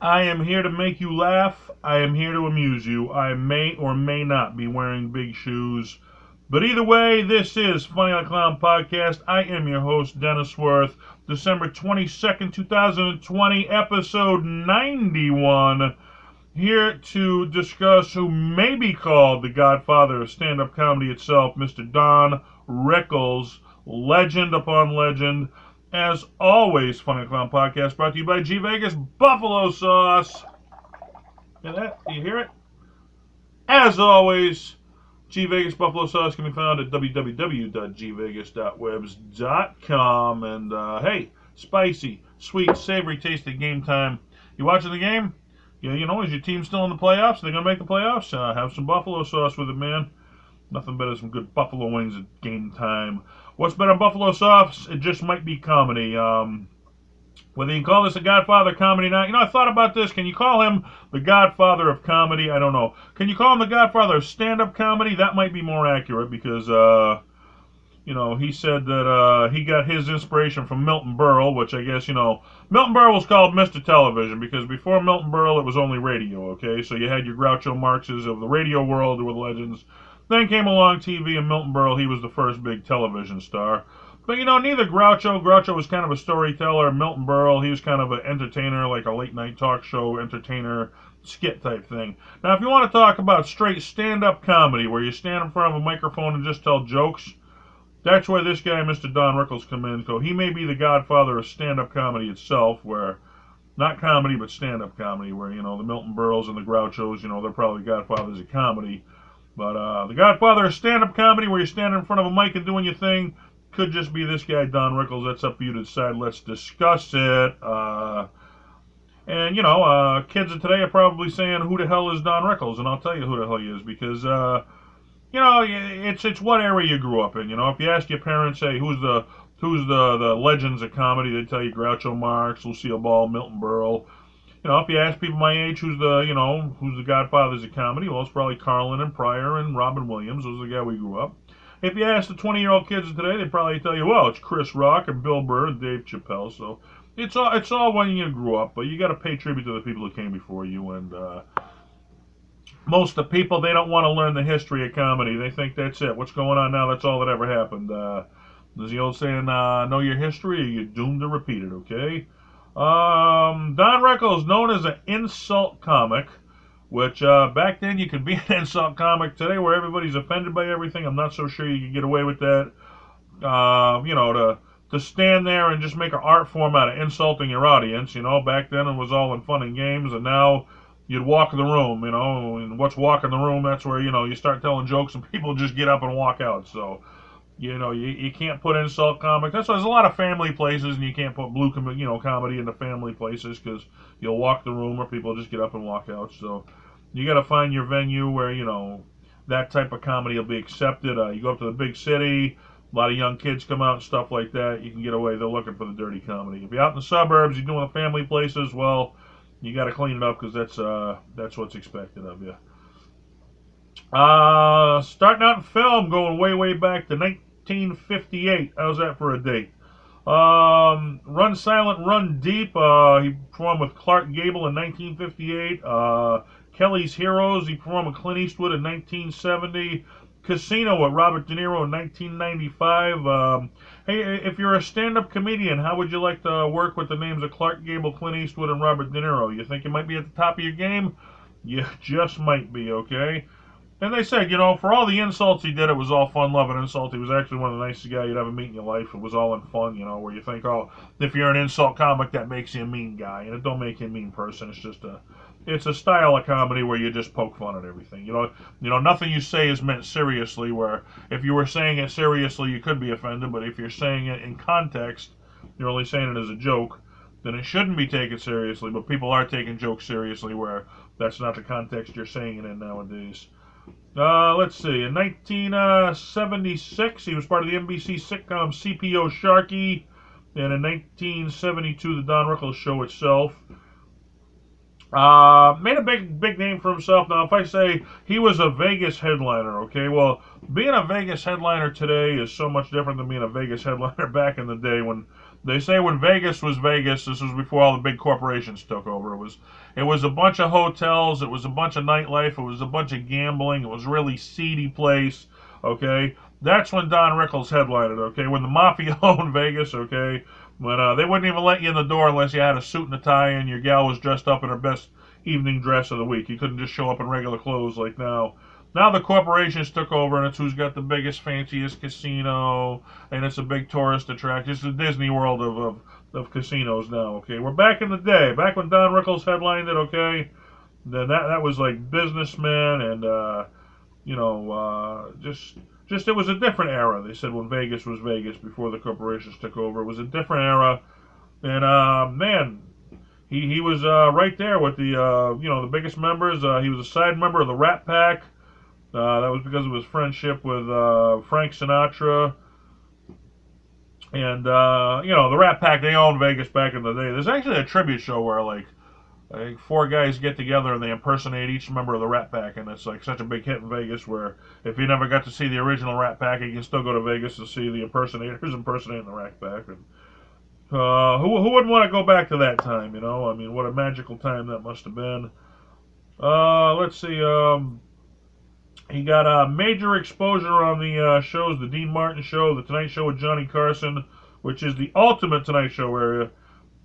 I am here to make you laugh. I am here to amuse you. I may or may not be wearing big shoes. But either way, this is Funny Like Clown Podcast. I am your host, Dennis Wirth. December 22nd, 2020, episode 91. Here to discuss who may be called the godfather of stand-up comedy itself, Mr. Don Rickles, legend upon legend. As always, Funny Clown Podcast brought to you by G Vegas Buffalo Sauce. Hear that? Do you hear it? As always, G Vegas Buffalo Sauce can be found at www.gvegas.webs.com. And hey, spicy, sweet, savory tasting game time. You watching the game? You know, is your team still in the playoffs? Are they going to make the playoffs? Have some buffalo sauce with it, man. Nothing better than some good buffalo wings at game time. What's better than buffalo sauce? It just might be comedy. Whether you can call this a Godfather comedy or not, you know, I thought about this. Can you call him the Godfather of comedy? I don't know. Can you call him the Godfather of stand-up comedy? That might be more accurate because, you know, he said that he got his inspiration from Milton Berle, which I guess, you know, Milton Berle was called Mr. Television because before Milton Berle it was only radio, okay? So you had your Groucho Marxes of the radio world who were legends. Then came along TV and Milton Berle, he was the first big television star. But, you know, neither Groucho was kind of a storyteller. Milton Berle, he was kind of an entertainer, like a late-night talk show entertainer, skit type thing. Now, if you want to talk about straight stand-up comedy, where you stand in front of a microphone and just tell jokes, that's where this guy, Mr. Don Rickles, come in. So he may be the godfather of stand-up comedy itself, where, not comedy, but stand-up comedy, where, you know, the Milton Berles and the Grouchos, you know, they're probably godfathers of comedy. But the godfather of stand-up comedy, where you're standing in front of a mic and doing your thing, could just be this guy, Don Rickles. That's up for you to decide. Let's discuss it. And, you know, kids of today are probably saying, who the hell is Don Rickles? And I'll tell you who the hell he is, because, you know, it's what era you grew up in. You know, if you ask your parents, hey, who's the legends of comedy, they tell you Groucho Marx, Lucille Ball, Milton Berle. You know, if you ask people my age who's the godfathers of comedy, well, it's probably Carlin and Pryor and Robin Williams. Those are the guys we grew up. If you ask the 20-year-old kids of today, they'd probably tell you, well, it's Chris Rock and Bill Burr and Dave Chappelle. So it's all when you grew up, but you got to pay tribute to the people who came before you. And most of the people, they don't want to learn the history of comedy. They think that's it. What's going on now? That's all that ever happened. There's the old saying, know your history or you're doomed to repeat it, okay? Don Rickles, known as an insult comic, which back then you could be an insult comic. Today, where everybody's offended by everything, I'm not so sure you can get away with that. You know, to stand there and just make an art form out of insulting your audience. You know, back then it was all in fun and games, and now you'd walk the room. You know, and what's walking the room? That's where, you know, you start telling jokes and people just get up and walk out. So, you know, you can't put insult comic. That's why there's a lot of family places, and you can't put comedy into family places because you'll walk the room or people just get up and walk out. So you got to find your venue where, you know, that type of comedy will be accepted. You go up to the big city, a lot of young kids come out and stuff like that. You can get away. They're looking for the dirty comedy. If you're out in the suburbs, you're doing the family places, well, you got to clean it up because that's what's expected of you. Starting out in film, going way back to 1958. How's that for a date? Run Silent, Run Deep. He performed with Clark Gable in 1958. Kelly's Heroes. He performed with Clint Eastwood in 1970. Casino with Robert De Niro in 1995. Hey, if you're a stand-up comedian, how would you like to work with the names of Clark Gable, Clint Eastwood, and Robert De Niro? You think you might be at the top of your game? You just might be, okay? And they said, you know, for all the insults he did, it was all fun, love, and insult. He was actually one of the nicest guys you'd ever meet in your life. It was all in fun, you know, where you think, oh, if you're an insult comic, that makes you a mean guy. And it don't make you a mean person. It's just it's a style of comedy where you just poke fun at everything. You know, nothing you say is meant seriously, where if you were saying it seriously, you could be offended. But if you're saying it in context, you're only saying it as a joke, then it shouldn't be taken seriously. But people are taking jokes seriously where that's not the context you're saying it in nowadays. Let's see. In 1976, he was part of the NBC sitcom CPO Sharky, and in 1972, the Don Rickles Show itself. Made a big name for himself. Now, if I say he was a Vegas headliner, okay, well, being a Vegas headliner today is so much different than being a Vegas headliner back in the day when They say when Vegas was Vegas, this was before all the big corporations took over. It was a bunch of hotels, it was a bunch of nightlife, it was a bunch of gambling, it was a really seedy place. Okay, that's when Don Rickles headlined it. Okay, when the mafia owned Vegas. Okay, when they wouldn't even let you in the door unless you had a suit and a tie and your gal was dressed up in her best evening dress of the week. You couldn't just show up in regular clothes like now. Now the corporations took over, and it's who's got the biggest, fanciest casino, and it's a big tourist attraction. It's the Disney World of casinos now. Okay, we're back in the day, back when Don Rickles headlined it. Okay, then that was like businessmen and just it was a different era. They said when Vegas was Vegas before the corporations took over, it was a different era, and man. He was right there with the biggest members. He was a side member of the Rat Pack. That was because of his friendship with Frank Sinatra. And, the Rat Pack, they owned Vegas back in the day. There's actually a tribute show where, like, I think 4 guys get together and they impersonate each member of the Rat Pack. And it's, like, such a big hit in Vegas where if you never got to see the original Rat Pack, you can still go to Vegas to see the impersonators impersonating the Rat Pack. And, who wouldn't want to go back to that time, you know? I mean, what a magical time that must have been. Let's see, he got a major exposure on the shows, the Dean Martin Show, the Tonight Show with Johnny Carson, which is the ultimate Tonight Show area.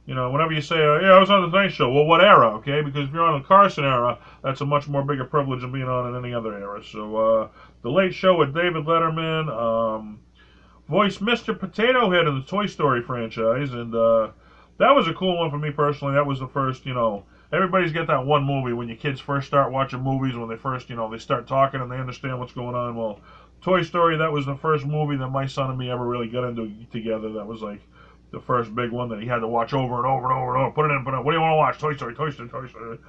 You know, whenever you say, yeah, I was on the Tonight Show, well, what era, okay? Because if you're on the Carson era, that's a much more bigger privilege than being on in any other era. So, the Late Show with David Letterman, voiced Mr. Potato Head in the Toy Story franchise, and that was a cool one for me personally. That was the first, everybody's got that one movie when your kids first start watching movies, when they first, they start talking and they understand what's going on. Well, Toy Story, that was the first movie that my son and me ever really got into together. That was like the first big one that he had to watch over and over and over and over. Put it in. What do you want to watch? Toy Story, Toy Story, Toy Story.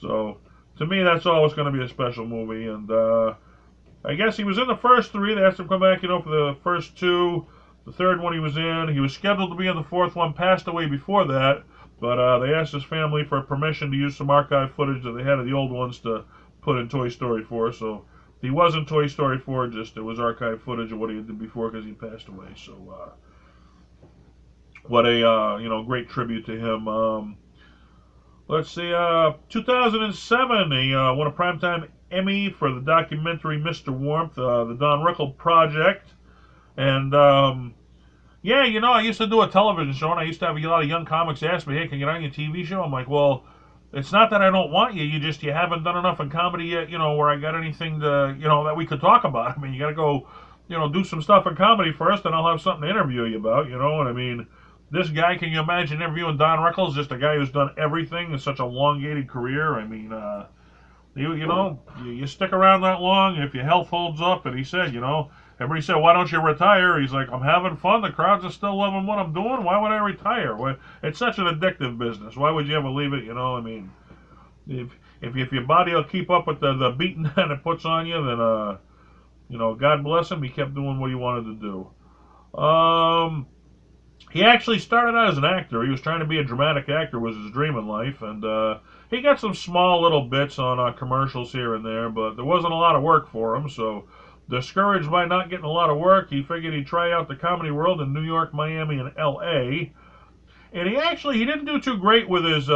So, to me, that's always going to be a special movie, and I guess he was in the first 3. They asked him to come back, for the first 2. The third one he was in. He was scheduled to be in the 4th one, passed away before that. But they asked his family for permission to use some archive footage that they had of the old ones to put in Toy Story 4. So he was in Toy Story 4, just it was archive footage of what he did before because he passed away. So what a great tribute to him. Let's see, 2007, he won a Primetime Emmy for the documentary Mr. Warmth, the Don Rickles Project. And, I used to do a television show, and I used to have a lot of young comics ask me, hey, can you get on your TV show? I'm like, well, it's not that I don't want you. You haven't done enough in comedy yet, where I got anything to, that we could talk about. I mean, you got to go, do some stuff in comedy first, and I'll have something to interview you about, And I mean, this guy, can you imagine interviewing Don Rickles, just a guy who's done everything in such a elongated career? I mean, you stick around that long if your health holds up. And he said, everybody said, why don't you retire? He's like, I'm having fun. The crowds are still loving what I'm doing. Why would I retire? Well, it's such an addictive business. Why would you ever leave it? I mean, if your body will keep up with the beating that it puts on you, then, God bless him. He kept doing what he wanted to do. He actually started out as an actor. He was trying to be a dramatic actor, was his dream in life, and he got some small little bits on commercials here and there, but there wasn't a lot of work for him, so discouraged by not getting a lot of work, he figured he'd try out the comedy world in New York, Miami, and L.A., and he didn't do too great with his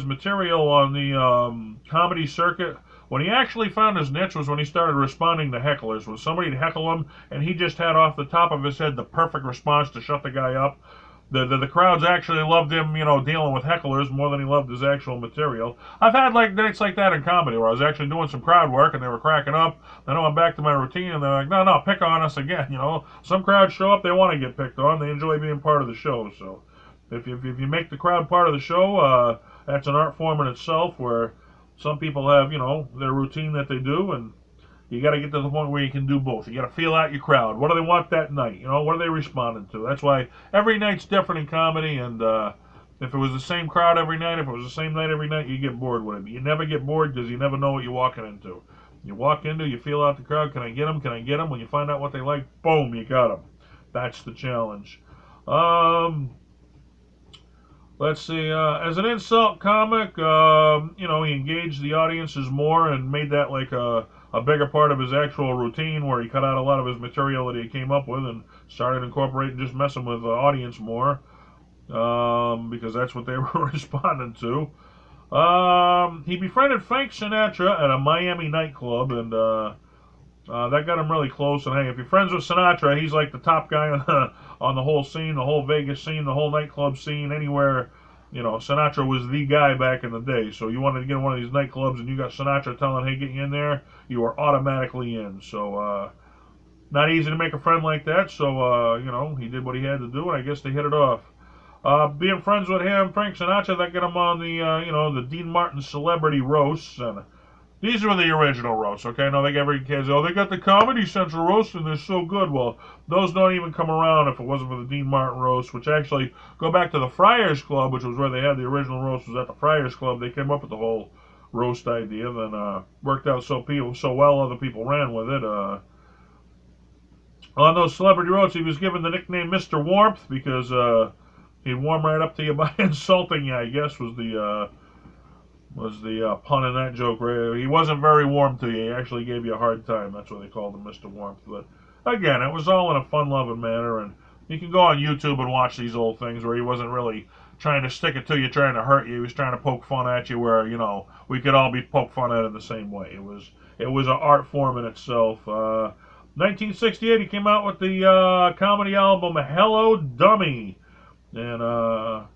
material on the comedy circuit. When he actually found his niche was when he started responding to hecklers. When somebody'd heckle him, and he just had off the top of his head the perfect response to shut the guy up. The crowds actually loved him, dealing with hecklers more than he loved his actual material. I've had nights like that in comedy where I was actually doing some crowd work and they were cracking up. Then I went back to my routine and they're like, no, pick on us again. Some crowds show up, they want to get picked on. They enjoy being part of the show. So if you make the crowd part of the show, that's an art form in itself where some people have, their routine that they do, and you got to get to the point where you can do both. You got to feel out your crowd. What do they want that night? What are they responding to? That's why every night's different in comedy, and if it was the same crowd every night, if it was the same night every night, you get bored with it. But you never get bored because you never know what you're walking into. You walk into, you feel out the crowd. Can I get them? Can I get them? When you find out what they like, boom, you got them. That's the challenge. Let's see, as an insult comic, he engaged the audiences more and made that like a bigger part of his actual routine, where he cut out a lot of his material that he came up with and started incorporating just messing with the audience more. because that's what they were responding to. He befriended Frank Sinatra at a Miami nightclub, and that got him really close. And hey, if you're friends with Sinatra, he's like the top guy on the whole scene, the whole Vegas scene, the whole nightclub scene, anywhere. You know, Sinatra was the guy back in the day. So you wanted to get in one of these nightclubs, and you got Sinatra telling, "Hey, get you in there," you are automatically in. So not easy to make a friend like that. So you know, he did what he had to do, and I guess they hit it off. Being friends with him, Frank Sinatra, that got him on the you know, the Dean Martin celebrity roasts, and these were the original roasts, okay? Now they got every kids, oh, they got the Comedy Central roast and they're so good. Well, those don't even come around if it wasn't for the Dean Martin roast, which actually go back to the Friars Club, which was where they had the original roast. Was at the Friars Club. They came up with the whole roast idea, then worked out so well. Other people ran with it. On those celebrity roasts, he was given the nickname Mr. Warmth because he'd warm right up to you by insulting you, I guess, was the pun in that joke. Right? He wasn't very warm to you. He actually gave you a hard time. That's why they called him Mr. Warmth. But again, it was all in a fun-loving manner, and you can go on YouTube and watch these old things where he wasn't really trying to stick it to you, trying to hurt you. He was trying to poke fun at you, where you know we could all be poked fun at in the same way. It was an art form in itself. 1968, he came out with the comedy album Hello Dummy, and I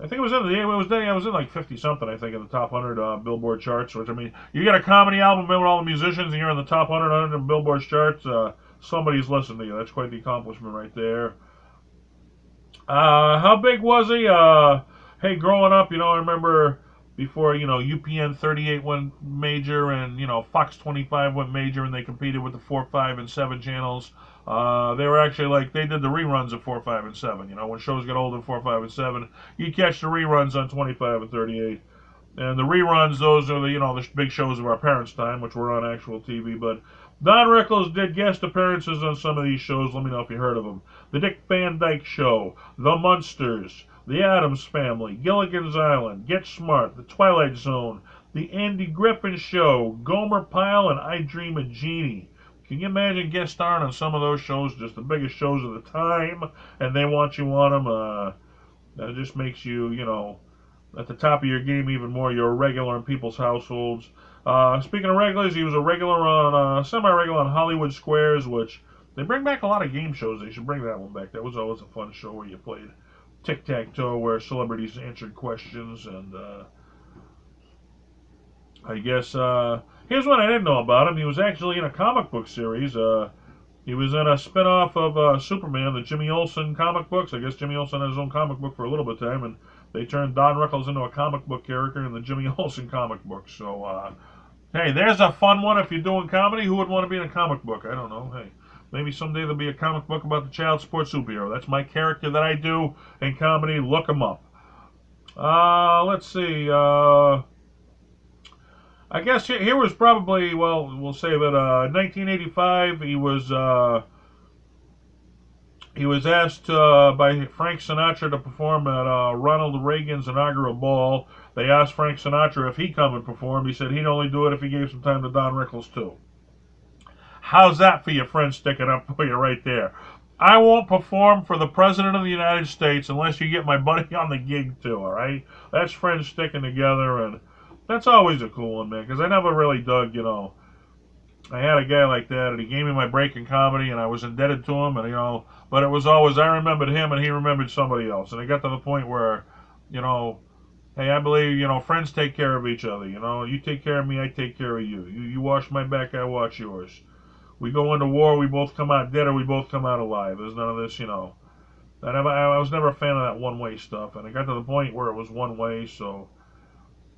think it was I was in like 50 something. I think in the top 100 Billboard charts. Which I mean, you get a comedy album with all the musicians, and you're in the top 100 Billboard charts. Somebody's listening to you. That's quite the accomplishment right there. How big was he? Hey, growing up, you know, I remember before, you know, UPN 38 went major, and you know, Fox 25 went major, and they competed with the 4, 5, and 7 channels. They were actually like, they did the reruns of 4, 5, and 7. You know, when shows get older, 4, 5, and 7, you catch the reruns on 25 and 38. And the reruns, those are the, you know, the big shows of our parents' time, which were on actual TV. But Don Rickles did guest appearances on some of these shows. Let me know if you heard of them. The Dick Van Dyke Show, The Munsters, The Addams Family, Gilligan's Island, Get Smart, The Twilight Zone, The Andy Griffin Show, Gomer Pyle, and I Dream of Jeannie. Can you imagine guest starring on some of those shows, just the biggest shows of the time, and they want you on them? That just makes you, you know, at the top of your game even more. You're a regular in people's households. Speaking of regulars, he was a regular on, semi-regular on Hollywood Squares, which they bring back a lot of game shows. They should bring that one back. That was always a fun show where you played tic-tac-toe, where celebrities answered questions, and I guess here's what I didn't know about him. He was actually in a comic book series. He was in a spin-off of Superman, the Jimmy Olsen comic books. I guess Jimmy Olsen had his own comic book for a little bit of time, and they turned Don Rickles into a comic book character in the Jimmy Olsen comic book. So, hey, there's a fun one if you're doing comedy. Who would want to be in a comic book? I don't know. Hey, maybe someday there'll be a comic book about the child sports superhero. That's my character that I do in comedy. Look him up. Let's see. I guess here was probably, well, we'll say that 1985 he was asked by Frank Sinatra to perform at Ronald Reagan's inaugural ball. They asked Frank Sinatra if he'd come and perform. He said he'd only do it if he gave some time to Don Rickles too. How's that for your friend sticking up for you right there? I won't perform for the President of the United States unless you get my buddy on the gig too, all right? That's friends sticking together, and that's always a cool one, man, because I never really dug, you know, I had a guy like that, and he gave me my break in comedy, and I was indebted to him, and, you know, but it was always, I remembered him, and he remembered somebody else, and it got to the point where, you know, hey, I believe, you know, friends take care of each other, you know, you take care of me, I take care of you. You watch my back, I watch yours. We go into war, we both come out dead, or we both come out alive. There's none of this, you know. I was never a fan of that one-way stuff, and it got to the point where it was one-way, so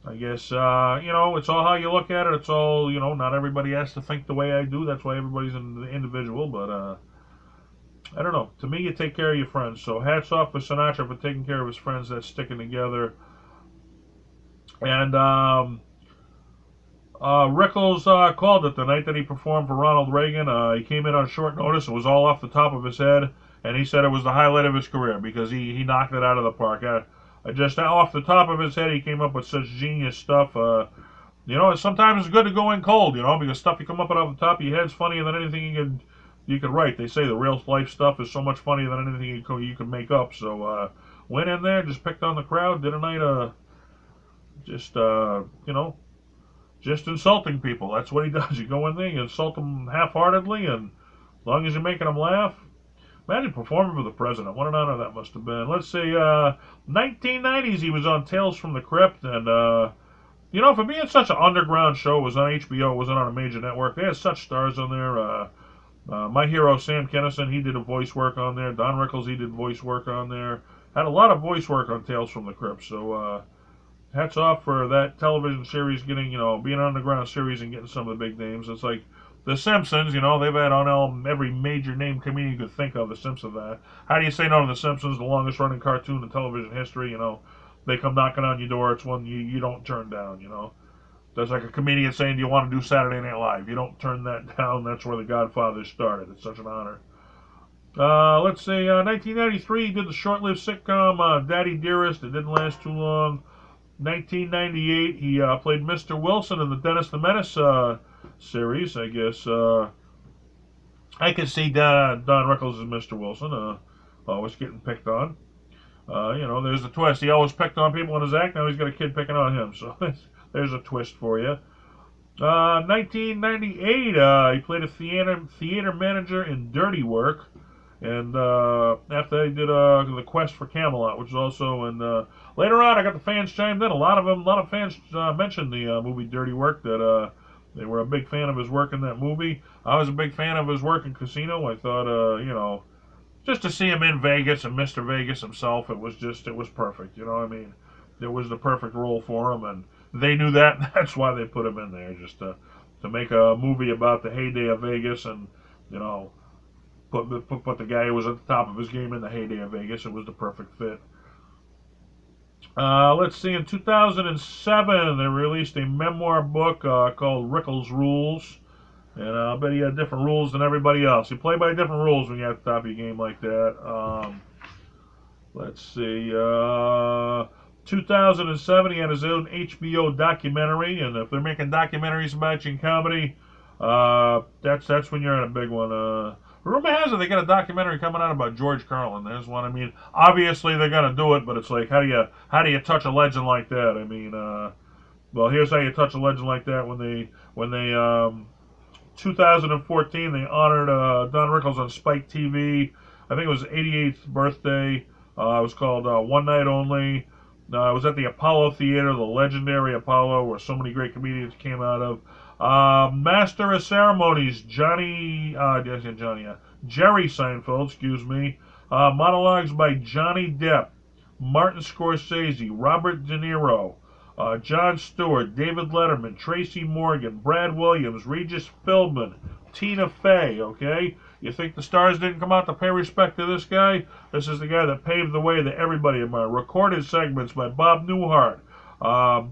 I guess, you know, it's all how you look at it. It's all, you know, not everybody has to think the way I do. That's why everybody's an individual, but I don't know. To me, you take care of your friends, so hats off for Sinatra for taking care of his friends. That's sticking together. And Rickles called it the night that he performed for Ronald Reagan. He came in on short notice. It was all off the top of his head, and he said it was the highlight of his career because he knocked it out of the park. Just off the top of his head, he came up with such genius stuff. You know, sometimes it's good to go in cold, you know, because stuff you come up with off the top of your head is funnier than anything you could write. They say the real life stuff is so much funnier than anything you could make up. So Went in there, just picked on the crowd, did a night of just, just insulting people. That's what he does. You go in there, you insult them half-heartedly, and as long as you're making them laugh. Imagine performing for the president. What an honor that must have been. Let's see, 1990s, he was on Tales from the Crypt, and, for being such an underground show, it was on HBO, it wasn't on a major network. They had such stars on there. My hero, Sam Kinison, he did a voice work on there. Don Rickles, he did voice work on there. Had a lot of voice work on Tales from the Crypt, so, hats off for that television series getting, being an underground series and getting some of the big names. It's like The Simpsons, they've had on every major name comedian you could think of, The Simpsons. How do you say no to The Simpsons, the longest running cartoon in television history? They come knocking on your door. It's one you don't turn down, That's like a comedian saying, do you want to do Saturday Night Live? You don't turn that down. That's where the Godfather started. It's such an honor. Let's see, 1993, he did the short-lived sitcom Daddy Dearest. It didn't last too long. 1998, he played Mr. Wilson in the Dennis the Menace series, I guess. I can see Don Rickles as Mr. Wilson, always getting picked on. There's a twist. He always picked on people in his act. Now he's got a kid picking on him, so there's a twist for you. 1998, he played a theater manager in Dirty Work. And after they did The Quest for Camelot, which is also in later on, I got the fans chimed in. A lot of fans mentioned the movie Dirty Work, that they were a big fan of his work in that movie. I was a big fan of his work in Casino. I thought, just to see him in Vegas and Mr. Vegas himself, it was perfect. It was the perfect role for him, and they knew that. And that's why they put him in there, just to make a movie about the heyday of Vegas, and put the guy who was at the top of his game in the heyday of Vegas. It was the perfect fit. Let's see, in 2007, they released a memoir book called Rickles Rules. And I bet he had different rules than everybody else. You play by different rules when you're at the top of your game like that. Let's see, 2007, he had his own HBO documentary. And if they're making documentaries about you in comedy, that's when you're in a big one. Rumor has it they got a documentary coming out about George Carlin. There's one. Obviously they're gonna do it, but it's like, how do you touch a legend like that? Well, here's how you touch a legend like that. When they 2014, they honored Don Rickles on Spike TV. I think it was his 88th birthday. It was called One Night Only. It was at the Apollo Theater, the legendary Apollo, where so many great comedians came out of. Master of Ceremonies, Jerry Seinfeld, monologues by Johnny Depp, Martin Scorsese, Robert De Niro, Jon Stewart, David Letterman, Tracy Morgan, Brad Williams, Regis Philbin, Tina Fey, okay? You think the stars didn't come out to pay respect to this guy? This is the guy that paved the way that everybody admired. Recorded segments by Bob Newhart,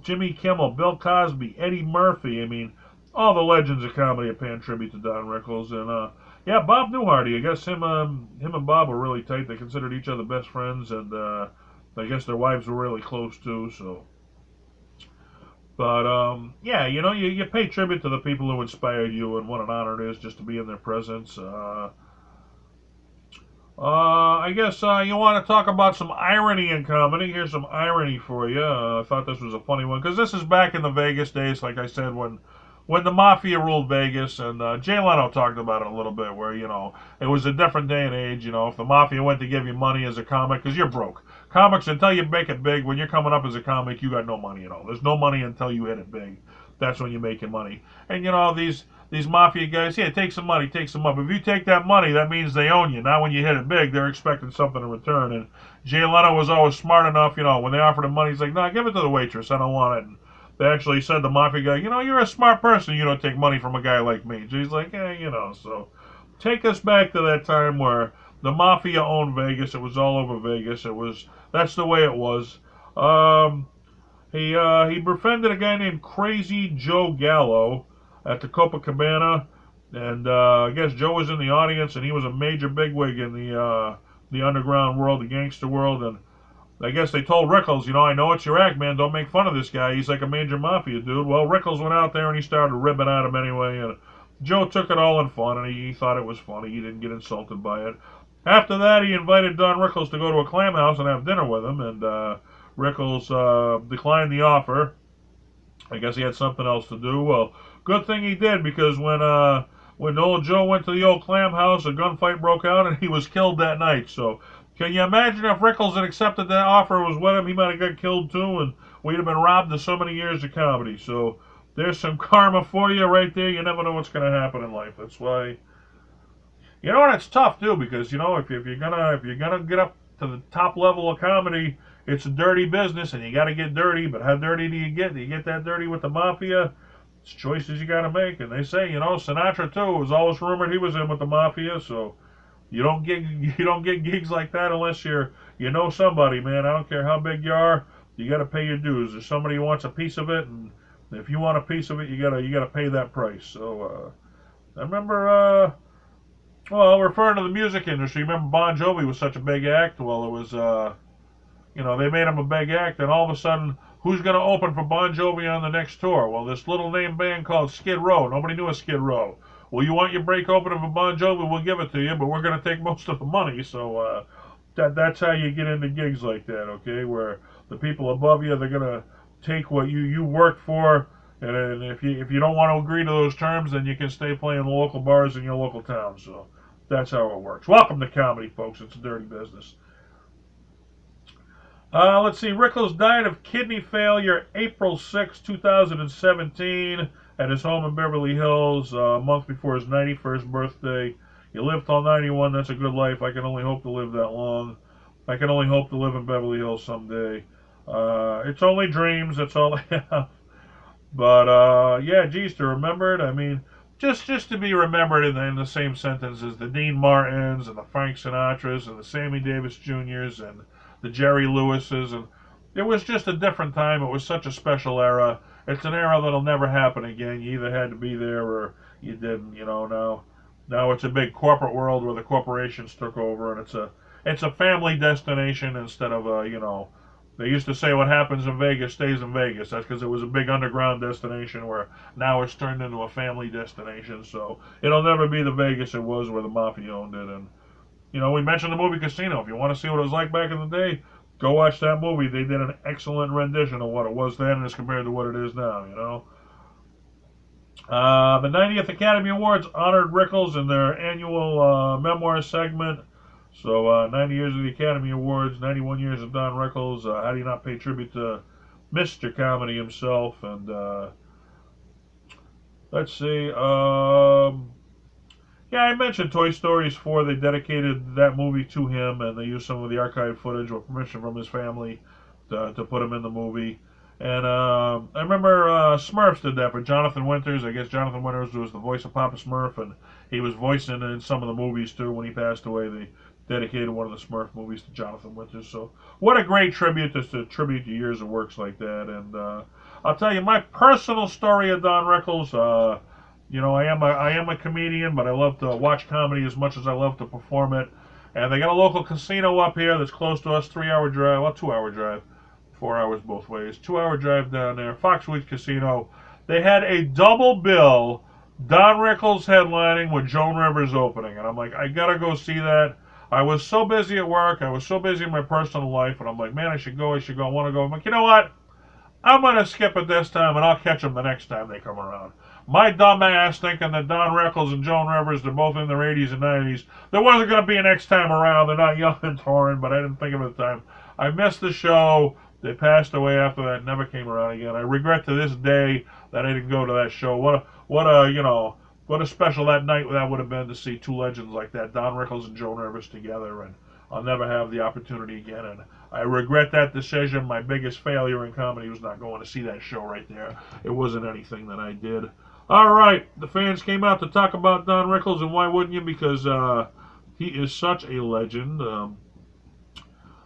Jimmy Kimmel, Bill Cosby, Eddie Murphy. All the legends of comedy are paying tribute to Don Rickles. And, Bob Newhart, I guess him and Bob were really tight. They considered each other best friends, and I guess their wives were really close, too, so. But, you pay tribute to the people who inspired you, and what an honor it is just to be in their presence. I guess you want to talk about some irony in comedy. Here's some irony for you. I thought this was a funny one, because this is back in the Vegas days, like I said, when the Mafia ruled Vegas, and Jay Leno talked about it a little bit, where, it was a different day and age. If the Mafia went to give you money as a comic, because you're broke. Comics, until you make it big, when you're coming up as a comic, you got no money at all. There's no money until you hit it big. That's when you're making money. And, these Mafia guys, take some money, take some up. If you take that money, that means they own you. Now, when you hit it big, they're expecting something in return. And Jay Leno was always smart enough, when they offered him money, he's like, no, give it to the waitress. I don't want it. And they actually said to the Mafia guy, you're a smart person. You don't take money from a guy like me. So he's like, so take us back to that time where the Mafia owned Vegas. It was all over Vegas. That's the way it was. He befriended a guy named Crazy Joe Gallo at the Copacabana, and I guess Joe was in the audience, and he was a major bigwig in the underground world, the gangster world, and I guess they told Rickles, I know it's your act, man, don't make fun of this guy, he's like a major Mafia dude. Well, Rickles went out there and he started ribbing at him anyway, and Joe took it all in fun, and he thought it was funny. He didn't get insulted by it. After that, he invited Don Rickles to go to a clam house and have dinner with him, and Rickles declined the offer. I guess he had something else to do. Well, good thing he did, because when old Joe went to the old clam house, a gunfight broke out and he was killed that night. So can you imagine if Rickles had accepted that offer, was with him, he might have got killed too, and we'd have been robbed of so many years of comedy. So there's some karma for you right there. You never know what's going to happen in life. That's why, you know, and it's tough too, because you know, if you're gonna get up to the top level of comedy, it's a dirty business, and you got to get dirty. But how dirty do you get? Do you get that dirty with the mafia? It's choices you got to make. And they say, you know, Sinatra too was always rumored he was in with the mafia. So you don't get gigs like that unless you know somebody, man. I don't care how big you are, you got to pay your dues. There's somebody who wants a piece of it, and if you want a piece of it, you gotta pay that price. So I remember. Well, referring to the music industry, remember Bon Jovi was such a big act? Well, it was, you know, they made him a big act, and all of a sudden, who's going to open for Bon Jovi on the next tour? Well, this little name band called Skid Row. Nobody knew a Skid Row. Well, you want your break opening for Bon Jovi, we'll give it to you, but we're going to take most of the money. So that's how you get into gigs like that, okay, where the people above you, they're going to take what you worked for, and if you don't want to agree to those terms, then you can stay playing the local bars in your local town. So that's how it works. Welcome to comedy, folks. It's a dirty business. Let's see. Rickles died of kidney failure April 6, 2017, at his home in Beverly Hills, a month before his 91st birthday. He lived till 91. That's a good life. I can only hope to live that long. I can only hope to live in Beverly Hills someday. It's only dreams. That's all I have. But, yeah, geez, to remember it, I mean, just to be remembered in the same sentence as the Dean Martins and the Frank Sinatras and the Sammy Davis Jr.'s and the Jerry Lewis's. And it was just a different time. It was such a special era. It's an era that'll never happen again. You either had to be there or you didn't. You know, now it's a big corporate world where the corporations took over, and it's a family destination instead of a, you know. They used to say what happens in Vegas stays in Vegas. That's because it was a big underground destination, where now it's turned into a family destination. So it'll never be the Vegas it was where the mafia owned it. And, you know, we mentioned the movie Casino. If you want to see what it was like back in the day, go watch that movie. They did an excellent rendition of what it was then as compared to what it is now, you know. The 90th Academy Awards honored Rickles in their annual memoir segment. So 90 years of the Academy Awards, 91 years of Don Rickles. How do you not pay tribute to Mr. Comedy himself? And let's see. Yeah, I mentioned Toy Story 4. They dedicated that movie to him, and they used some of the archive footage with permission from his family to put him in the movie. And I remember Smurfs did that for Jonathan Winters. I guess Jonathan Winters was the voice of Papa Smurf, and he was voicing in some of the movies too. When he passed away, they dedicated one of the Smurf movies to Jonathan Winters. So what a great tribute to tribute to years of works like that. And I'll tell you my personal story of Don Rickles. You know, I am a comedian, but I love to watch comedy as much as I love to perform it. And they got a local casino up here that's close to us, 3-hour drive, well, 2-hour drive, 4 hours both ways, 2-hour drive down there, Foxwoods Casino. They had a double bill, Don Rickles headlining with Joan Rivers opening. And I'm like, I gotta go see that. I was so busy at work, I was so busy in my personal life, and I'm like, man, I should go, I want to go. I'm like, you know what? I'm going to skip it this time, and I'll catch them the next time they come around. My dumb ass thinking that Don Rickles and Joan Rivers, they're both in their 80s and 90s. There wasn't going to be a next time around. They're not young and touring, but I didn't think of it at the time. I missed the show. They passed away after that, never came around again. I regret to this day that I didn't go to that show. What a special that night that would have been to see two legends like that, Don Rickles and Joan Rivers together, and I'll never have the opportunity again. And I regret that decision. My biggest failure in comedy was not going to see that show right there. It wasn't anything that I did. All right, the fans came out to talk about Don Rickles, and why wouldn't you? Because he is such a legend.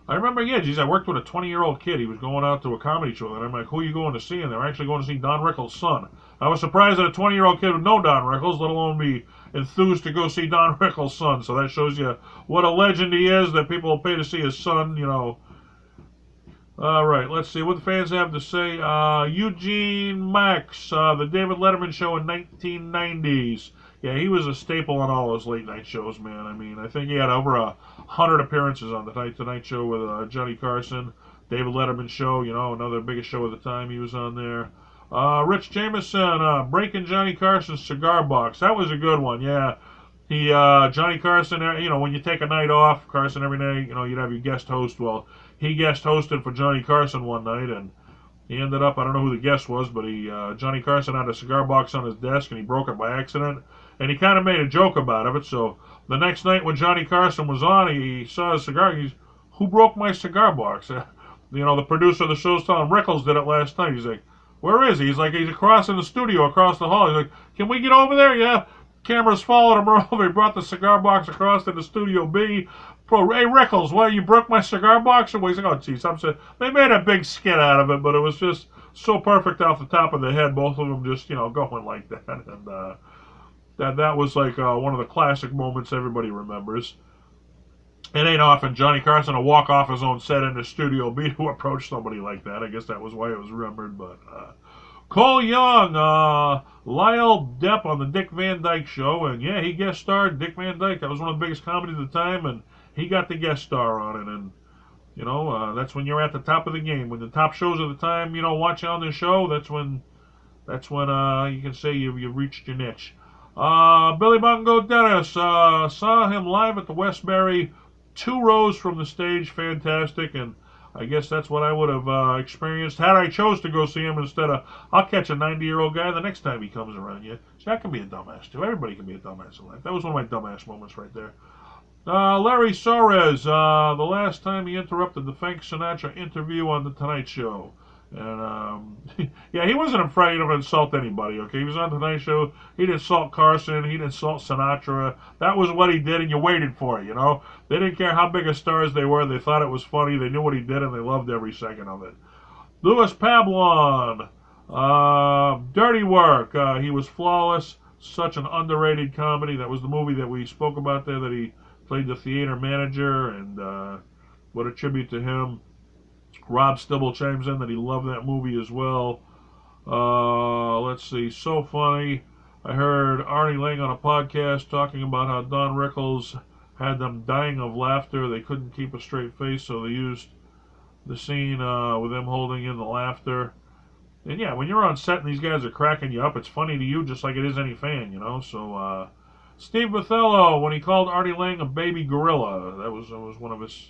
I remember, yeah, geez, I worked with a 20-year-old kid. He was going out to a comedy show, and I'm like, who are you going to see? And they're actually going to see Don Rickles' son. I was surprised that a 20-year-old kid would know Don Rickles, let alone be enthused to go see Don Rickles' son. So that shows you what a legend he is, that people will pay to see his son, you know. All right, let's see what the fans have to say. Eugene Max, the David Letterman show in 1990s. Yeah, he was a staple on all those late night shows, man. I mean, I think he had over 100 appearances on the Tonight Show with Johnny Carson, David Letterman show, another biggest show of the time. He was on there. Rich Jameson, breaking Johnny Carson's cigar box. That was a good one. Yeah, Johnny Carson. When you take a night off, Carson every night, you'd have your guest host. Well, he guest hosted for Johnny Carson one night, and he ended up, I don't know who the guest was, but Johnny Carson had a cigar box on his desk, and he broke it by accident. And he kind of made a joke about it. So the next night when Johnny Carson was on, he saw his cigar. Who broke my cigar box? The producer of the show's telling him, Rickles did it last night. He's like, where is he? He's like, he's across in the studio, across the hall. He's like, can we get over there? Yeah. Cameras followed him over. He brought the cigar box across to the Studio B. Hey, Rickles, well, you broke my cigar box? And he's like, oh, geez. They made a big skit out of it, but it was just so perfect off the top of the head. Both of them just, going like that. And that was like one of the classic moments everybody remembers. It ain't often Johnny Carson will walk off his own set into Studio B to approach somebody like that. I guess that was why it was remembered. But Cole Young, Lyle Depp on the Dick Van Dyke Show. And yeah, he guest starred Dick Van Dyke. That was one of the biggest comedies of the time. And he got the guest star on it. And, that's when you're at the top of the game. When the top shows of the time, watch on the show, that's when you can say you've reached your niche. Billy Bongo Dennis, saw him live at the Westbury, 2 rows from the stage, fantastic, and I guess that's what I would have experienced had I chose to go see him instead of, I'll catch a 90-year-old guy the next time he comes around you. So that can be a dumbass, too. Everybody can be a dumbass in life. That was one of my dumbass moments right there. Larry Suarez, the last time he interrupted the Frank Sinatra interview on The Tonight Show. And, yeah, he wasn't afraid of insult anybody, okay? He was on The Tonight Show. He'd insult Carson. He'd insult Sinatra. That was what he did, and you waited for it, They didn't care how big of stars they were. They thought it was funny. They knew what he did, and they loved every second of it. Louis Pablon, Dirty Work. He was flawless. Such an underrated comedy. That was the movie that we spoke about there, that he played the theater manager, and what a tribute to him. Rob Stibble chimes in that he loved that movie as well. Let's see. So funny. I heard Arnie Lang on a podcast talking about how Don Rickles had them dying of laughter. They couldn't keep a straight face, so they used the scene with him holding in the laughter. And yeah, when you're on set and these guys are cracking you up, it's funny to you just like it is any fan, So Steve Bathello, when he called Arnie Lang a baby gorilla, that was one of his,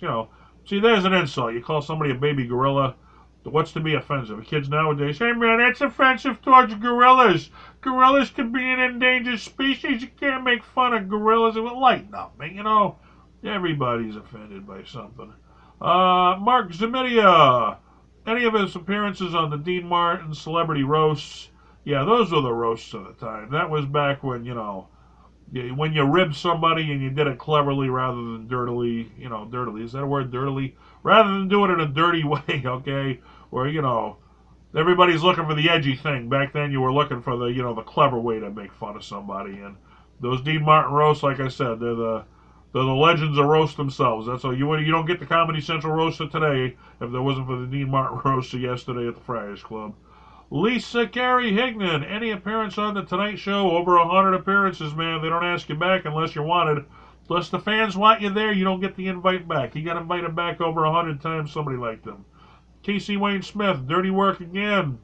See, there's an insult. You call somebody a baby gorilla. What's to be offensive? Kids nowadays, hey man, that's offensive towards gorillas. Gorillas could be an endangered species. You can't make fun of gorillas. It would lighten up, man. Everybody's offended by something. Mark Zamidia, any of his appearances on the Dean Martin celebrity roasts? Yeah, those were the roasts of the time. That was back when, when you ribbed somebody and you did it cleverly rather than dirtily, dirtily, is that a word, dirtily? Rather than do it in a dirty way, okay? Where, everybody's looking for the edgy thing. Back then you were looking for the, the clever way to make fun of somebody. And those Dean Martin roasts, like I said, they're the legends of roast themselves. That's all. You don't get the Comedy Central roast of today if there wasn't for the Dean Martin roast of yesterday at the Friars Club. Lisa Carey Hignan, any appearance on The Tonight Show? Over 100 appearances, man. They don't ask you back unless you're wanted. Unless the fans want you there, you don't get the invite back. He got invited back over 100 times. Somebody liked him. Casey Wayne Smith, Dirty Work again.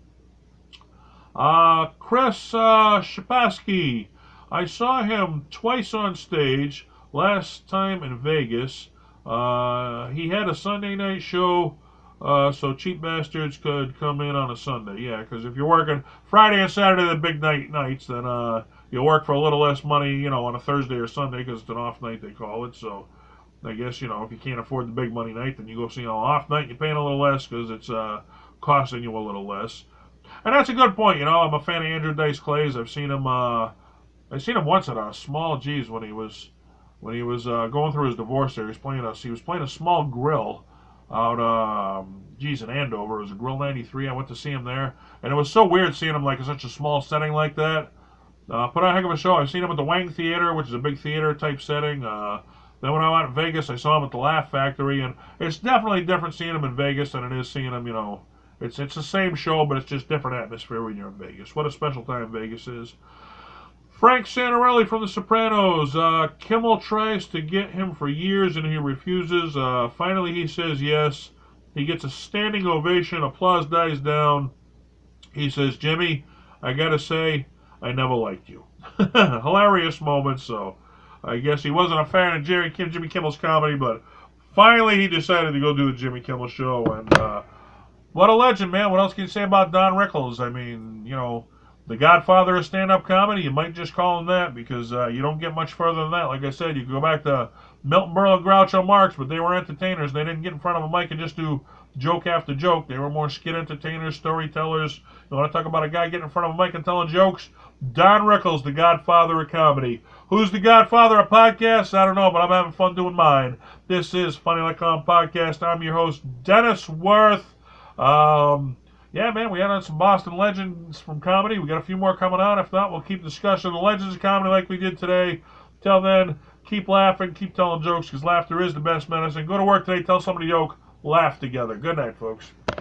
Chris Shapaski, I saw him twice on stage. Last time in Vegas. He had a Sunday night show. So cheap bastards could come in on a Sunday. Yeah, because if you're working Friday and Saturday, the big nights, then you'll work for a little less money, on a Thursday or Sunday because it's an off night, they call it. So I guess, if you can't afford the big money night, then you go see an off night, you're paying a little less because it's costing you a little less. And that's a good point. I'm a fan of Andrew Dice Clay's. I've seen him once at a Small G's when he was going through his divorce there. He was playing a small grill out in Andover. It was a Grill 93. I went to see him there, and it was so weird seeing him like in such a small setting like that. Put on a heck of a show. I've seen him at the Wang Theater, which is a big theater type setting. Then when I went to Vegas, I saw him at the Laugh Factory, and it's definitely different seeing him in Vegas than it is seeing him, it's the same show, but it's just different atmosphere when you're in Vegas. What a special time Vegas is. Frank Santorelli from The Sopranos. Kimmel tries to get him for years and he refuses. Finally, he says yes. He gets a standing ovation. Applause dies down. He says, Jimmy, I gotta say, I never liked you. Hilarious moment. So I guess he wasn't a fan of Jimmy Kimmel's comedy, but finally he decided to go do the Jimmy Kimmel show. And what a legend, man. What else can you say about Don Rickles? I mean, you know, the Godfather of stand-up comedy, you might just call him that because you don't get much further than that. Like I said, you can go back to Milton, Berle, and Groucho Marxx, but they were entertainers. They didn't get in front of a mic and just do joke after joke. They were more skit entertainers, storytellers. You want to talk about a guy getting in front of a mic and telling jokes? Don Rickles, the Godfather of comedy. Who's the Godfather of podcasts? I don't know, but I'm having fun doing mine. This is Funny Like Calm Podcast. I'm your host, Dennis Wirth. Yeah, man, we had on some Boston legends from comedy. We got a few more coming on. If not, we'll keep discussing the legends of comedy like we did today. Till then, keep laughing, keep telling jokes, because laughter is the best medicine. Go to work today, tell somebody a joke, laugh together. Good night, folks.